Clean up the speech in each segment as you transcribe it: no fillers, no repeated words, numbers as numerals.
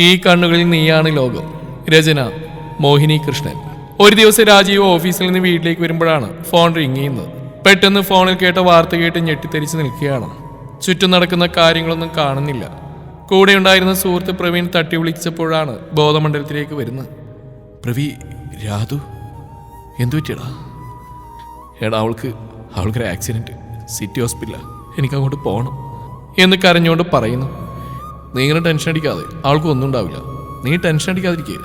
ഈ കണ്ണുകളിൽ നീയാണ് ലോകം. രചന മോഹിനി കൃഷ്ണൻ. ഒരു ദിവസം രാജീവ് ഓഫീസിൽ നിന്ന് വീട്ടിലേക്ക് വരുമ്പോഴാണ് ഫോൺ റിങ് ചെയ്യുന്നത്. പെട്ടെന്ന് ഫോണിൽ കേട്ട വാർത്ത കേട്ട് ഞെട്ടിത്തെരിച്ച് നിൽക്കുകയാണ്. ചുറ്റും നടക്കുന്ന കാര്യങ്ങളൊന്നും കാണുന്നില്ല. കൂടെ ഉണ്ടായിരുന്ന സുഹൃത്ത് പ്രവീൺ തട്ടി വിളിച്ചപ്പോഴാണ് ബോധമണ്ഡലത്തിലേക്ക് വരുന്നത്. പ്രവീ, രാധു എന്തു പറ്റിയടാ? എടാ, അവൾക്കൊരു ആക്സിഡൻറ്റ്, സിറ്റി ഹോസ്പിറ്റലാണ്, എനിക്കങ്ങോട്ട് പോകണം എന്ന് കരഞ്ഞുകൊണ്ട് പറയുന്നു. നീ ഇങ്ങനെ ടെൻഷൻ അടിക്കാതെ, അവൾക്കൊന്നും ഉണ്ടാവില്ല. നീ ടെൻഷൻ അടിക്കാതിരിക്കുക,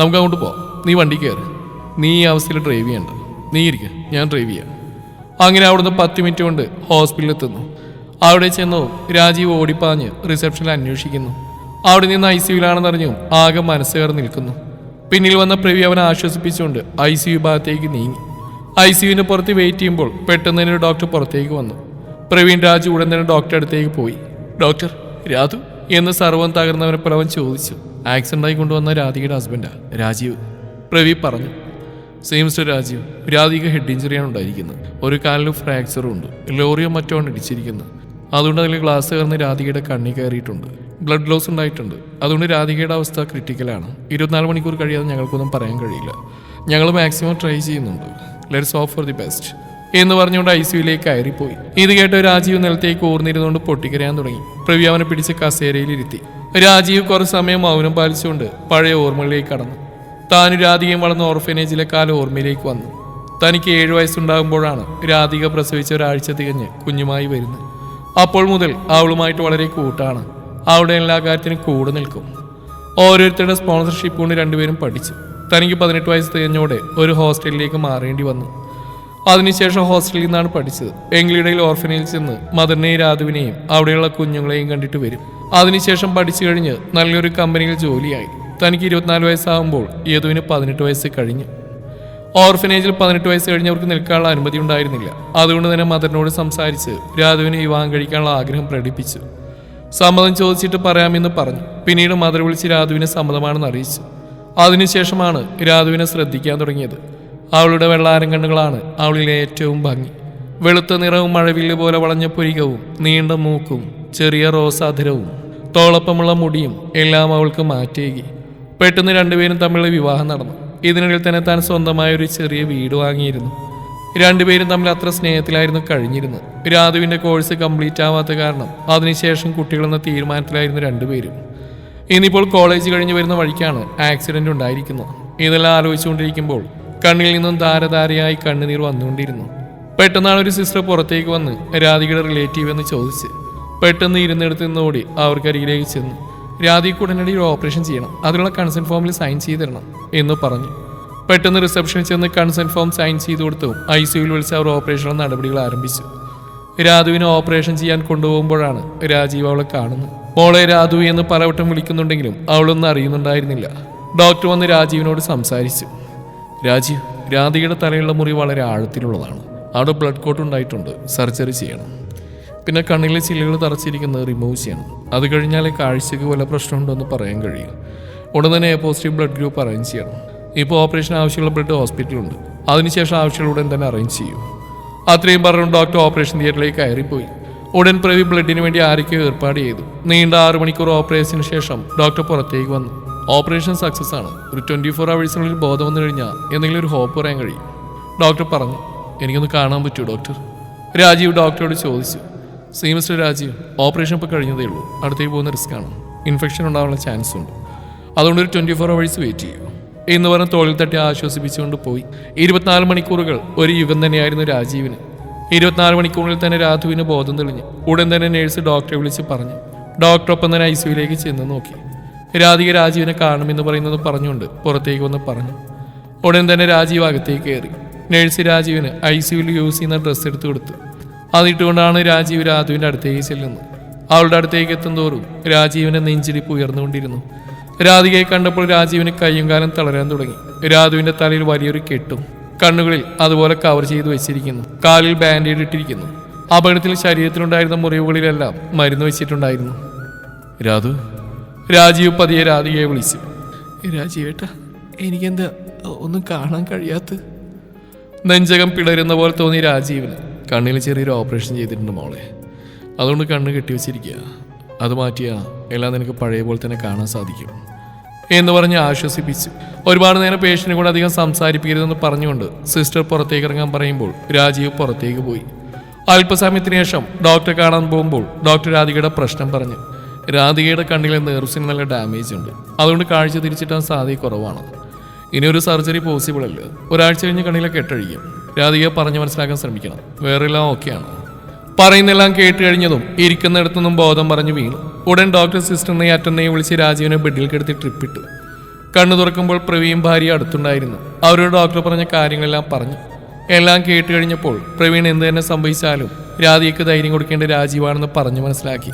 നമുക്ക് അങ്ങോട്ട് പോവാം. നീ വണ്ടി കയറ്. നീ ഈ അവസ്ഥയിൽ ഡ്രൈവ് ചെയ്യണ്ട, നീ ഇരിക്കുക, ഞാൻ ഡ്രൈവ് ചെയ്യാം. അങ്ങനെ അവിടുന്ന് 10 മിനിറ്റ് കൊണ്ട് ഹോസ്പിറ്റലിൽ എത്തുന്നു. അവിടെ ചെന്നു രാജീവ് ഓടിപ്പാഞ്ഞ് റിസപ്ഷനിൽ അന്വേഷിക്കുന്നു. അവിടെ നിന്ന് ICUവിലാണെന്നറിഞ്ഞു ആകെ മനസ്സുകയർ നിൽക്കുന്നു. പിന്നിൽ വന്ന പ്രവി അവനെ ആശ്വസിപ്പിച്ചുകൊണ്ട് ICU ഭാഗത്തേക്ക് നീങ്ങി. ICUവിന് പുറത്ത് വെയിറ്റ് ചെയ്യുമ്പോൾ പെട്ടെന്ന് തന്നെ ഒരു ഡോക്ടർ പുറത്തേക്ക് വന്നു. പ്രവീൺ രാജു ഉടൻ തന്നെ ഡോക്ടറെ അടുത്തേക്ക് പോയി. ഡോക്ടർ, രാധു എന്ന് സർവ്വം തകർന്നവനെ പോലെ അവൻ ചോദിച്ചു. ആക്സിഡൻ്റായി കൊണ്ടുവന്ന രാധികയുടെ ഹസ്ബൻഡാ രാജീവ്, പ്രവി പറഞ്ഞു. മിസ്റ്റർ രാജീവ്, രാധിക ഹെഡ് ഇഞ്ചുറിയാണ് ഉണ്ടായിരിക്കുന്നത്. ഒരു കാലിൽ ഫ്രാക്ചറും ഉണ്ട്. ലോറിയോ മറ്റോ ആണ് ഇടിച്ചിരിക്കുന്നത്. അതുകൊണ്ട് അതിൽ ഗ്ലാസ് കയറുന്ന രാധികയുടെ കണ്ണി കയറിയിട്ടുണ്ട്. ബ്ലഡ് ലോസ് ഉണ്ടായിട്ടുണ്ട്. അതുകൊണ്ട് രാധികയുടെ അവസ്ഥ ക്രിട്ടിക്കലാണ്. 24 മണിക്കൂർ കഴിയാതെ ഞങ്ങൾക്കൊന്നും പറയാൻ കഴിയില്ല. ഞങ്ങൾ മാക്സിമം ട്രൈ ചെയ്യുന്നുണ്ട്. Let's hope for the best എന്ന് പറഞ്ഞുകൊണ്ട് ICUവിലേക്ക് കയറിപ്പോയി. ഇത് കേട്ട് രാജീവ് നിലത്തേക്ക് ഊർന്നിരുന്നുകൊണ്ട് പൊട്ടിക്കരയാൻ തുടങ്ങി. പ്രവി അവനെ പിടിച്ച് കസേരയിലിരുത്തി. രാജീവ് കുറച്ച് സമയം മൗനം പാലിച്ചുകൊണ്ട് പഴയ ഓർമ്മകളിലേക്ക് കടന്നു. താനും രാധികയും വളർന്ന ഓർഫനേജിലെ കാലം ഓർമ്മയിലേക്ക് വന്നു. തനിക്ക് 7 വയസ്സുണ്ടാകുമ്പോഴാണ് രാധിക പ്രസവിച്ച ഒരാഴ്ച തികഞ്ഞ് കുഞ്ഞുമായി വരുന്നത്. അപ്പോൾ മുതൽ അവളുമായിട്ട് വളരെ കൂട്ടാണ്. അവളുടെ എല്ലാ കാര്യത്തിനും കൂടെ നിൽക്കും. ഓരോരുത്തരുടെ സ്പോൺസർഷിപ്പ് കൊണ്ട് രണ്ടുപേരും പഠിച്ചു. തനിക്ക് 18 വയസ്സ് തികഞ്ഞോടെ ഒരു ഹോസ്റ്റലിലേക്ക് മാറേണ്ടി വന്നു. അതിനുശേഷം ഹോസ്റ്റലിൽ നിന്നാണ് പഠിച്ചത്. എങ്കിലിടയിൽ ഓർഫനേജിൽ ചെന്ന് മദറിനെയും രാധുവിനെയും അവിടെയുള്ള കുഞ്ഞുങ്ങളെയും കണ്ടിട്ട് വരും. അതിനുശേഷം പഠിച്ചു കഴിഞ്ഞ് നല്ലൊരു കമ്പനിയിൽ ജോലിയായി. തനിക്ക് 24 വയസ്സാകുമ്പോൾ യദുവിന് 18 വയസ്സ് കഴിഞ്ഞു. ഓർഫനേജിൽ 18 വയസ്സ് കഴിഞ്ഞവർക്ക് നിൽക്കാനുള്ള അനുമതി ഉണ്ടായിരുന്നില്ല. അതുകൊണ്ട് തന്നെ മദറിനോട് സംസാരിച്ച് രാധുവിനെ വിവാഹം കഴിക്കാനുള്ള ആഗ്രഹം പ്രകടിപ്പിച്ചു. സമ്മതം ചോദിച്ചിട്ട് പറയാമെന്ന് പറഞ്ഞു. പിന്നീട് മദർ വിളിച്ച് രാധുവിനെ സമ്മതമാണെന്ന് അറിയിച്ചു. അതിനുശേഷമാണ് രാധുവിനെ ശ്രദ്ധിക്കാൻ തുടങ്ങിയത്. അവളുടെ വെള്ളാരം കണ്ണുകളാണ് അവളിലെ ഏറ്റവും ഭംഗി. വെളുത്ത നിറവും മഴവില്ല് പോലെ വളഞ്ഞ പുരികവും നീണ്ട മൂക്കും ചെറിയ റോസാധരവും തോളപ്പമുള്ള മുടിയും എല്ലാം അവൾക്ക് മാറ്റേകി. പെട്ടെന്ന് രണ്ടുപേരും തമ്മിലുള്ള വിവാഹം നടന്നു. ഇതിനിടയിൽ തന്നെ താൻ സ്വന്തമായ ഒരു ചെറിയ വീട് വാങ്ങിയിരുന്നു. രണ്ടുപേരും തമ്മിൽ അത്ര സ്നേഹത്തിലായിരുന്നു കഴിഞ്ഞിരുന്നത്. രാധുവിൻ്റെ കോഴ്സ് കംപ്ലീറ്റ് ആവാത്ത കാരണം അതിനുശേഷം കുട്ടികളെന്ന തീരുമാനത്തിലായിരുന്നു രണ്ടുപേരും. ഇന്നിപ്പോൾ കോളേജ് കഴിഞ്ഞ് വരുന്ന വഴിക്കാണ് ആക്സിഡന്റ് ഉണ്ടായിരിക്കുന്നത്. ഇതെല്ലാം ആലോചിച്ചുകൊണ്ടിരിക്കുമ്പോൾ കണ്ണിൽ നിന്നും ധാരധാരയായി കണ്ണുനീർ വന്നുകൊണ്ടിരുന്നു. പെട്ടെന്നാണ് ഒരു സിസ്റ്റർ പുറത്തേക്ക് വന്ന് രാധികയുടെ റിലേറ്റീവ് എന്ന് ചോദിച്ച്. പെട്ടെന്ന് ഇരുന്നിടത്ത് നിന്ന് ഓടി അവർക്കരികിലേക്ക് ചെന്നു. രാധിക്ക് ഉടനടി ഒരു ഓപ്പറേഷൻ ചെയ്യണം, അതിനുള്ള കൺസെന്റ് ഫോമിൽ സൈൻ ചെയ്ത് തരണം എന്ന് പറഞ്ഞു. പെട്ടെന്ന് റിസപ്ഷനിൽ ചെന്ന് കൺസെന്റ് ഫോം സൈൻ ചെയ്ത് കൊടുത്തു. ICUവിൽ വിളിച്ച് അവർ ഓപ്പറേഷനുള്ള നടപടികൾ ആരംഭിച്ചു. രാധുവിനെ ഓപ്പറേഷൻ ചെയ്യാൻ കൊണ്ടുപോകുമ്പോഴാണ് രാജീവ് അവളെ കാണുന്നത്. മോളെ രാധു എന്ന് പലവട്ടം വിളിക്കുന്നുണ്ടെങ്കിലും അവളൊന്നും അറിയുന്നുണ്ടായിരുന്നില്ല. ഡോക്ടർ വന്ന് രാജീവിനോട് സംസാരിച്ചു. രാജീവ്, രാധികയുടെ തലയുള്ള മുറി വളരെ ആഴത്തിലുള്ളതാണ്. അവിടെ ബ്ലഡ് കോട്ട് ഉണ്ടായിട്ടുണ്ട്, സർജറി ചെയ്യണം. പിന്നെ കണ്ണിലെ ചില്ലുകൾ തറച്ചിരിക്കുന്നത് റിമൂവ് ചെയ്യണം. അത് കഴിഞ്ഞാലേ കാഴ്ചയ്ക്ക് വല്ല പ്രശ്നമുണ്ടോ എന്ന് പറയാൻ കഴിയും. ഉടൻ തന്നെ A positive blood group arrange ചെയ്യണം. ഇപ്പോൾ ഓപ്പറേഷൻ ആവശ്യമുള്ള ബ്ലഡ് ഹോസ്പിറ്റലുണ്ട്. അതിനുശേഷം ആവശ്യമുള്ള ഉടൻ തന്നെ അറേഞ്ച് ചെയ്യും. അത്രയും പറഞ്ഞു ഡോക്ടർ ഓപ്പറേഷൻ തിയേറ്ററിലേക്ക് കയറിപ്പോയി. ഉടൻ പ്രവി ബ്ലഡിന് വേണ്ടി ആരൊക്കെയോ ഏർപ്പാട് ചെയ്തു. നീണ്ട 6 മണിക്കൂർ ഓപ്പറേഷന് ശേഷം ഡോക്ടർ പുറത്തേക്ക് വന്നു. ഓപ്പറേഷൻ സക്സസ് ആണ്. ഒരു 24 അവേഴ്സിനുള്ളിൽ ബോധം വന്നു കഴിഞ്ഞാൽ എന്തെങ്കിലും ഒരു ഹോപ്പ് പറയാൻ കഴിയും, ഡോക്ടർ പറഞ്ഞു. എനിക്കൊന്ന് കാണാൻ പറ്റുമോ ഡോക്ടർ? രാജീവ് ഡോക്ടറോട് ചോദിച്ചു. മിസ്റ്റർ രാജീവ്, ഓപ്പറേഷൻ ഇപ്പോൾ കഴിഞ്ഞതേ ഉള്ളൂ. അടുത്തേക്ക് പോകുന്ന റിസ്ക് ആണ്. ഇൻഫെക്ഷൻ ഉണ്ടാവാനുള്ള ചാൻസ് ഉണ്ട്. അതുകൊണ്ട് ഒരു 24 അവേഴ്സ് വെയിറ്റ് ചെയ്യൂ എന്ന് പറഞ്ഞ് തോളിൽ തട്ടി ആശ്വസിപ്പിച്ചുകൊണ്ട് പോയി. 24 മണിക്കൂറുകൾ ഒരു യുഗം തന്നെയായിരുന്നു രാജീവിന്. 24 മണിക്കൂറിൽ തന്നെ രാധുവിന് ബോധം തെളിഞ്ഞു. ഉടൻ തന്നെ നേഴ്സ് ഡോക്ടറെ വിളിച്ച് പറഞ്ഞു. ഡോക്ടറൊപ്പം തന്നെ ICUവിലേക്ക് ചെന്ന് നോക്കി. രാധിക രാജീവിനെ കാണുമെന്ന് പറയുന്നത് പറഞ്ഞുകൊണ്ട് പുറത്തേക്ക് വന്ന് പറഞ്ഞു. ഉടൻ തന്നെ രാജീവ് അകത്തേക്ക് കയറി. നേഴ്സ് രാജീവിന് ICUവിൽ യൂസ് ചെയ്യുന്ന ഡ്രസ്സ് എടുത്തു കൊടുത്തു. അതിട്ടുകൊണ്ടാണ് രാജീവ് രാധുവിൻ്റെ അടുത്തേക്ക് ചെല്ലുന്നത്. അവളുടെ അടുത്തേക്ക് എത്തുന്തോറും രാജീവിൻ്റെ നെഞ്ചിടിപ്പ് ഉയർന്നുകൊണ്ടിരുന്നു. രാധികയെ കണ്ടപ്പോൾ രാജീവിന് കയ്യും കാലം തളരാൻ തുടങ്ങി. രാധുവിൻ്റെ തലയിൽ വലിയൊരു കെട്ടും കണ്ണുകളിൽ അതുപോലെ കവർ ചെയ്തു വെച്ചിരിക്കുന്നു. കാലിൽ ബാൻഡേഡ് ഇട്ടിരിക്കുന്നു. അപകടത്തിൽ ശരീരത്തിലുണ്ടായിരുന്ന മുറിവുകളിലെല്ലാം മരുന്ന് വെച്ചിട്ടുണ്ടായിരുന്നു. രാജീവ് പതിയെ രാധികയെ വിളിച്ചു. രാജീവേട്ടാ, എനിക്കെന്താ ഒന്നും കാണാൻ കഴിയാത്ത? നെഞ്ചകം പിളരുന്ന പോലെ തോന്നി രാജീവിന്. കണ്ണിൽ ചെറിയൊരു ഓപ്പറേഷൻ ചെയ്തിട്ടുണ്ട് മോളെ, അതുകൊണ്ട് കണ്ണ് കെട്ടിവെച്ചിരിക്കുക. അത് മാറ്റിയാൽ എല്ലാം നിനക്ക് പഴയ പോലെ തന്നെ കാണാൻ സാധിക്കും. എന്ന് പറഞ്ഞ് ആശ്വസിപ്പിച്ചു. ഒരുപാട് നേരം പേഷ്യന്റിനെ കൂടെ അധികം സംസാരിപ്പിക്കരുതെന്ന് പറഞ്ഞുകൊണ്ട് സിസ്റ്റർ പുറത്തേക്ക് ഇറങ്ങാൻ പറയുമ്പോൾ രാജീവ് പുറത്തേക്ക് പോയി. അല്പസമയത്തിന് ശേഷം ഡോക്ടറെ കാണാൻ പോകുമ്പോൾ ഡോക്ടർ രാധികയുടെ പ്രശ്നം പറഞ്ഞു. രാധികയുടെ കണ്ണിലെ നെർവ്സിന് നല്ല ഡാമേജ് ഉണ്ട്. അതുകൊണ്ട് കാഴ്ച തിരിച്ചിട്ടാൻ സാധ്യത കുറവാണ്. ഇനി ഒരു സർജറി പോസിബിൾ അല്ല. ഒരാഴ്ച കഴിഞ്ഞ് കണ്ണിലെ കെട്ടഴിക്കും. രാധികയെ പറഞ്ഞു മനസ്സിലാക്കാൻ ശ്രമിക്കണം. വേറെല്ലാം ഓക്കെയാണ്. പറയുന്നെല്ലാം കേട്ട് കഴിഞ്ഞതും ഇരിക്കുന്നിടത്തുനിന്നും ബോധം പറഞ്ഞു വീണു. ഉടൻ ഡോക്ടർ സിസ്റ്ററിനെ അറ്റൻഡയെ വിളിച്ച് രാജീവിനെ ബെഡിൽ കിടത്തി ട്രിപ്പിട്ടു. കണ്ണു തുറക്കുമ്പോൾ പ്രവീൺ ഭാര്യ അടുത്തുണ്ടായിരുന്നു. അവരോട് ഡോക്ടർ പറഞ്ഞ കാര്യങ്ങളെല്ലാം പറഞ്ഞു. എല്ലാം കേട്ട് കഴിഞ്ഞപ്പോൾ പ്രവീൺ എന്ത് തന്നെ സംഭവിച്ചാലും രാധികയ്ക്ക് ധൈര്യം കൊടുക്കേണ്ട രാജീവാണെന്ന് പറഞ്ഞു മനസ്സിലാക്കി.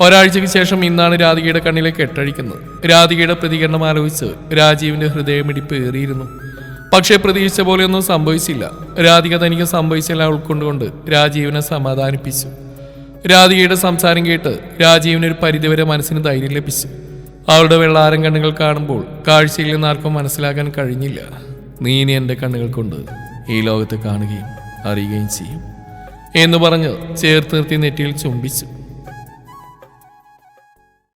ഒരാഴ്ചയ്ക്ക് ശേഷം ഇന്നാണ് രാധികയുടെ കണ്ണിലേക്ക് കെട്ടഴിക്കുന്നത്. രാധികയുടെ പ്രതികരണം ആലോചിച്ച് രാജീവിന്റെ ഹൃദയമിടിപ്പ് ഏറിയിരുന്നു. പക്ഷേ പ്രതീക്ഷിച്ച പോലെയൊന്നും സംഭവിച്ചില്ല. രാധിക തനിക്ക് സംഭവിച്ചെല്ലാം ഉൾക്കൊണ്ടുകൊണ്ട് രാജീവിനെ സമാധാനിപ്പിച്ചു. രാധികയുടെ സംസാരം കേട്ട് രാജീവിന് ഒരു പരിധിവരെ മനസ്സിന് ധൈര്യം ലഭിച്ചു. അവളുടെ വെള്ളാരം കണ്ണുകൾ കാണുമ്പോൾ കാഴ്ചയിൽ നിന്ന് ആർക്കും മനസ്സിലാക്കാൻ കഴിഞ്ഞില്ല. നീ ഇനി എൻ്റെ കണ്ണുകൾ കൊണ്ട് ഈ ലോകത്തെ കാണുകയും അറിയുകയും ചെയ്യും എന്ന് പറഞ്ഞ് ചേർത്ത് നിർത്തി നെറ്റിയിൽ ചുംബിച്ചു.